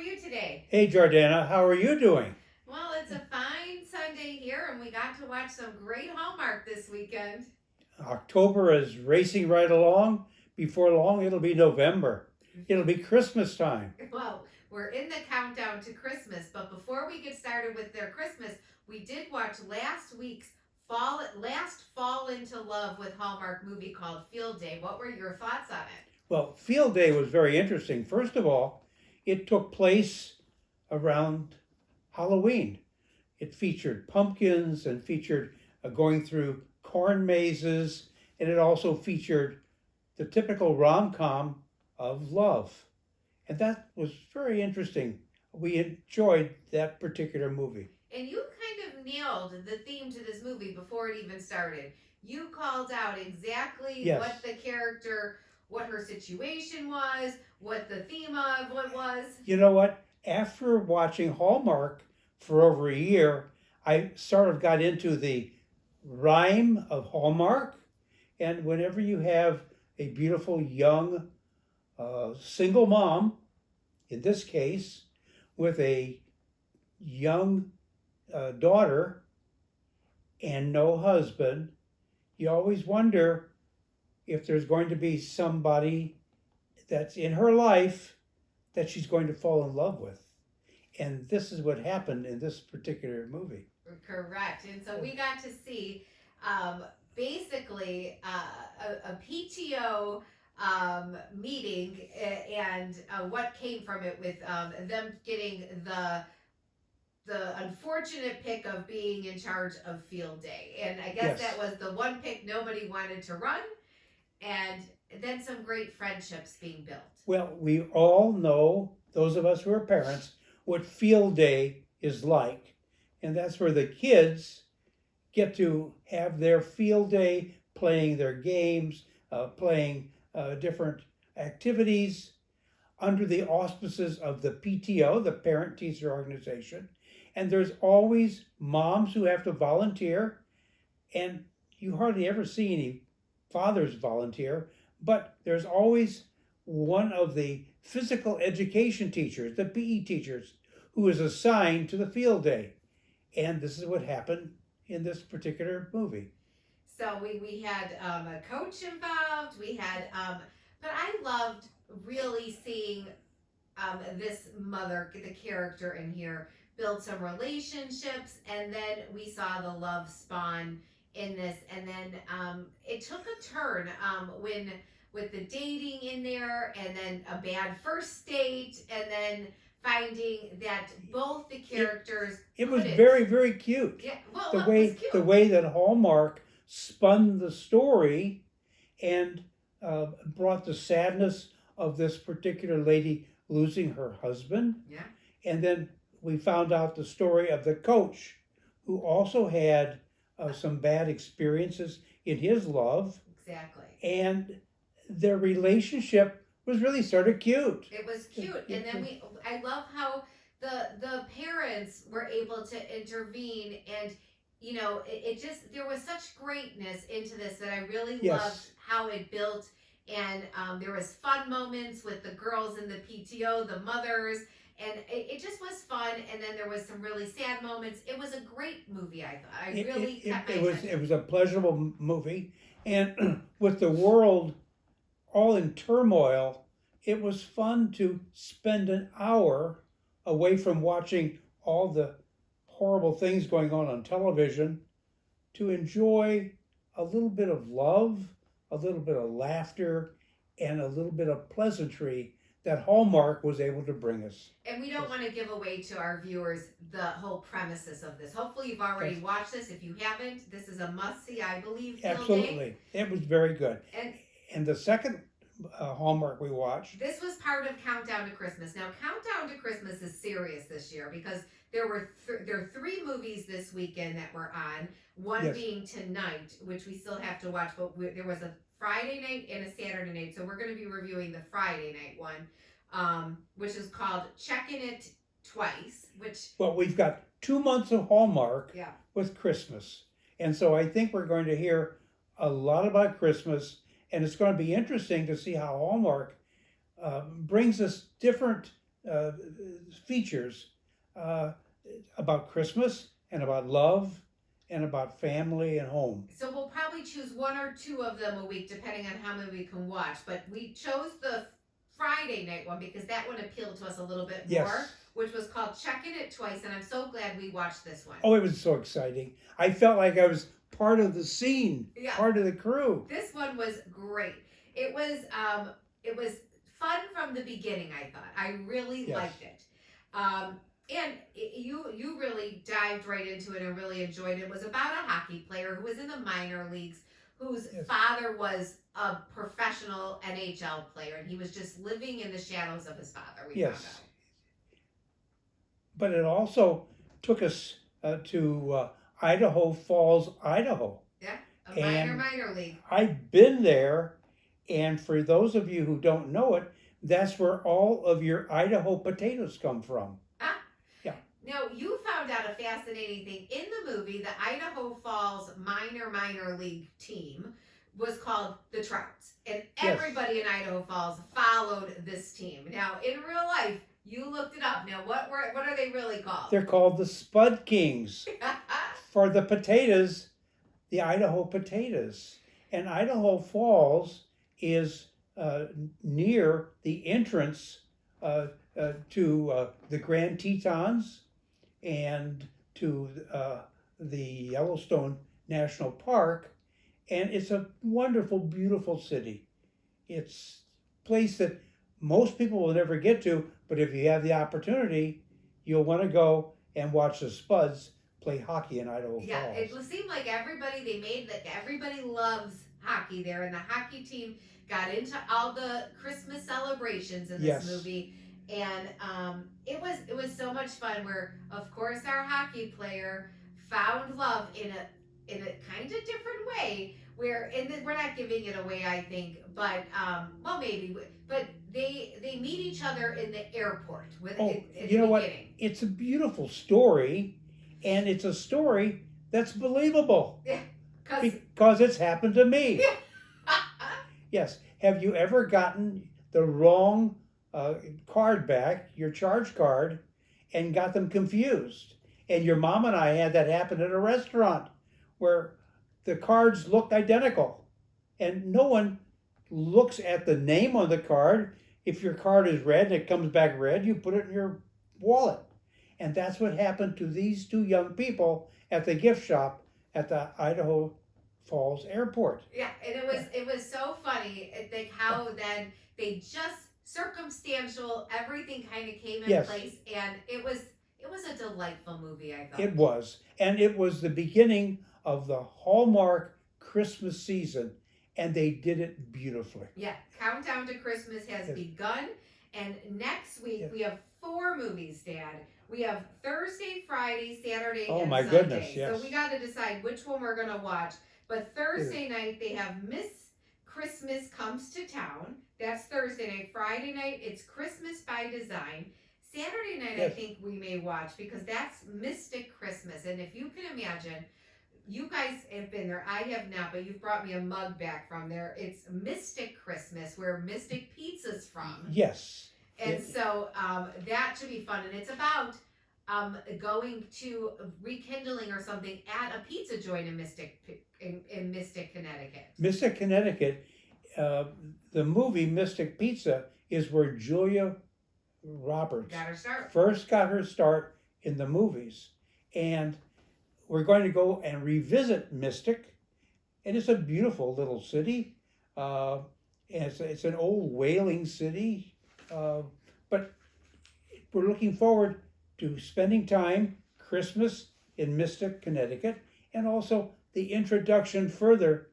are you today? Hey Jordana, how are you doing? Well, it's a fine Sunday here, and we got to watch some great Hallmark this weekend. October is racing right along. Before long, it'll be November. It'll be Christmas time. Well, we're in the countdown to Christmas, but before we get started with their Christmas, we did watch last week's Fall into Love with Hallmark movie called Field Day. What were your thoughts on it? Well, Field Day was very interesting. First of all, it took place around Halloween. It featured pumpkins and featured going through corn mazes, and it also featured the typical rom-com of love. And that was very interesting. We enjoyed that particular movie. And you kind of nailed the theme to this movie before it even started. You called out exactly Yes. what her situation was, what the theme of what was. You know what? After watching Hallmark for over a year, I sort of got into the rhyme of Hallmark. And whenever you have a beautiful young single mom, in this case, with a young daughter and no husband, you always wonder if there's going to be somebody that's in her life that she's going to fall in love with. And this is what happened in this particular movie. Correct. And so we got to see basically a PTO meeting and what came from it with them getting the unfortunate pick of being in charge of Field Day. And I guess Yes. that was the one pick nobody wanted to run. And then some great friendships being built. Well, we all know, those of us who are parents, what Field Day is like. And that's where the kids get to have their field day playing their games, playing different activities under the auspices of the PTO, the Parent Teacher Organization. And there's always moms who have to volunteer, and you hardly ever see any fathers volunteer, but there's always one of the physical education teachers, the PE teachers, who is assigned to the field day. And this is what happened in this particular movie. So we had a coach involved. We had, but I loved really seeing this mother, the character in here, build some relationships, and then we saw the love spawn in this, and then it took a turn when with the dating in there, and then a bad first date, and then finding that both the characters it was very, very cute. Yeah, well, the way that Hallmark spun the story and brought the sadness of this particular lady losing her husband. Yeah. And then we found out the story of the coach, who also had some bad experiences in his love. Exactly. And their relationship was really sort of cute. It was cute. And then I love how the parents were able to intervene, and you know, it just, there was such greatness into this that I really loved how it built. And there was fun moments with the girls in the PTO, the mothers, and it just was fun. And then there was some really sad moments. It was a great movie, I thought. It was a pleasurable movie. And with the world all in turmoil, it was fun to spend an hour away from watching all the horrible things going on television to enjoy a little bit of love, a little bit of laughter, and a little bit of pleasantry that Hallmark was able to bring us. And we don't want to give away to our viewers the whole premises of this. Hopefully you've already watched this. If you haven't, this is a must-see, I believe. Absolutely. It was very good. And the second Hallmark we watched. This was part of Countdown to Christmas. Now, Countdown to Christmas is serious this year because there are 3 movies this weekend that were on. One being tonight, which we still have to watch, but there was a Friday night and a Saturday night, so we're going to be reviewing the Friday night one, which is called Checkin It Twice. Well, we've got 2 months of Hallmark with Christmas, and so I think we're going to hear a lot about Christmas, and it's going to be interesting to see how Hallmark brings us different uh, features about Christmas and about love and about family and home. So we'll probably choose one or two of them a week, depending on how many we can watch. But we chose the Friday night one because that one appealed to us a little bit more, Yes. which was called Checkin It Twice, and I'm so glad we watched this one. Oh, it was so exciting. I felt like I was part of the scene, Yeah. part of the crew. This one was great. It was fun from the beginning. I thought I really Yes. liked it, and you really dived right into it and really enjoyed it. It was about a hockey player who was in the minor leagues, whose Yes. father was a professional NHL player, and he was just living in the shadows of his father. We found Yes. out. But it also took us to Idaho Falls, Idaho. Yeah, a And minor league. I've been there, and for those of you who don't know it, that's where all of your Idaho potatoes come from. Now, you found out a fascinating thing. In the movie, the Idaho Falls minor league team was called the Trouts. And Yes. everybody in Idaho Falls followed this team. Now, in real life, you looked it up. Now, what are they really called? They're called the Spud Kings. For the potatoes, the Idaho potatoes. And Idaho Falls is near the entrance to the Grand Tetons and to the Yellowstone National Park. And it's a wonderful, beautiful city. It's a place that most people will never get to, but if you have the opportunity, you'll want to go and watch the Spuds play hockey in Idaho Yeah, Falls. it seemed like everybody loves hockey there, and the hockey team got into all the Christmas celebrations in this Yes. movie, and it was so much fun. Where of course our hockey player found love in a kind of different way. Where we're not giving it away, I think, but well maybe, but they meet each other in the airport with in you know the what? beginning. It's a beautiful story, and it's a story that's believable Yeah, because it's happened to me. Yes. Have you ever gotten the wrong card back, your charge card, and got them confused? And your mom and I had that happen at a restaurant where the cards looked identical, and no one looks at the name on the card. If your card is red and it comes back red, you put it in your wallet. And that's what happened to these two young people at the gift shop at the Idaho Falls Airport. Yeah, and it was so funny, like how then they just circumstantial everything kind of came in Yes. place, and it was a delightful movie. I thought It was, and it was the beginning of the Hallmark Christmas season, and they did it beautifully. Yeah, Countdown to Christmas has Yes. begun, and next week Yes. we have 4 movies, Dad. We have Thursday, Friday, Saturday, Oh, and my Sunday. goodness, yes. So we got to decide which one we're gonna watch. But Thursday night they have Miss Christmas Comes to Town. That's Thursday night. Friday night it's Christmas by Design. Saturday night I Yes. think we may watch because that's Mystic Christmas. And if you can imagine, you guys have been there. I have not, but you've brought me a mug back from there. It's Mystic Christmas, where Mystic Pizza's from. Yes. And It- so that should be fun. And it's about going to rekindling or something at a pizza joint in Mystic, Connecticut. Mystic, Connecticut, the movie Mystic Pizza is where Julia Roberts Got her start. first got her start in the movies. And we're going to go and revisit Mystic. And it's a beautiful little city. And it's an old whaling city. But we're looking forward to spending time Christmas in Mystic, Connecticut, and also the introduction further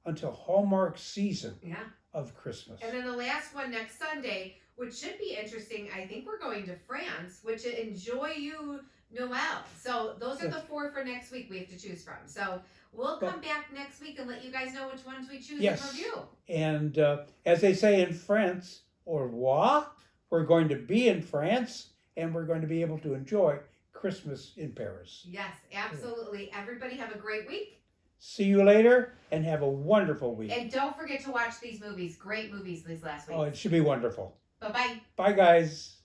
until Hallmark season Yeah. of Christmas. And then the last one next Sunday, which should be interesting. I think we're going to France, which enjoy you Noel. So those are the 4 for next week we have to choose from. So we'll come back next week and let you guys know which ones we choose Yes. to review. And as they say in France, au revoir, we're going to be in France and we're going to be able to enjoy Christmas in Paris. Yes, absolutely. Everybody have a great week. See you later and have a wonderful week. And don't forget to watch these movies. Great movies these last week. Oh, it should be wonderful. Bye-bye. Bye, guys.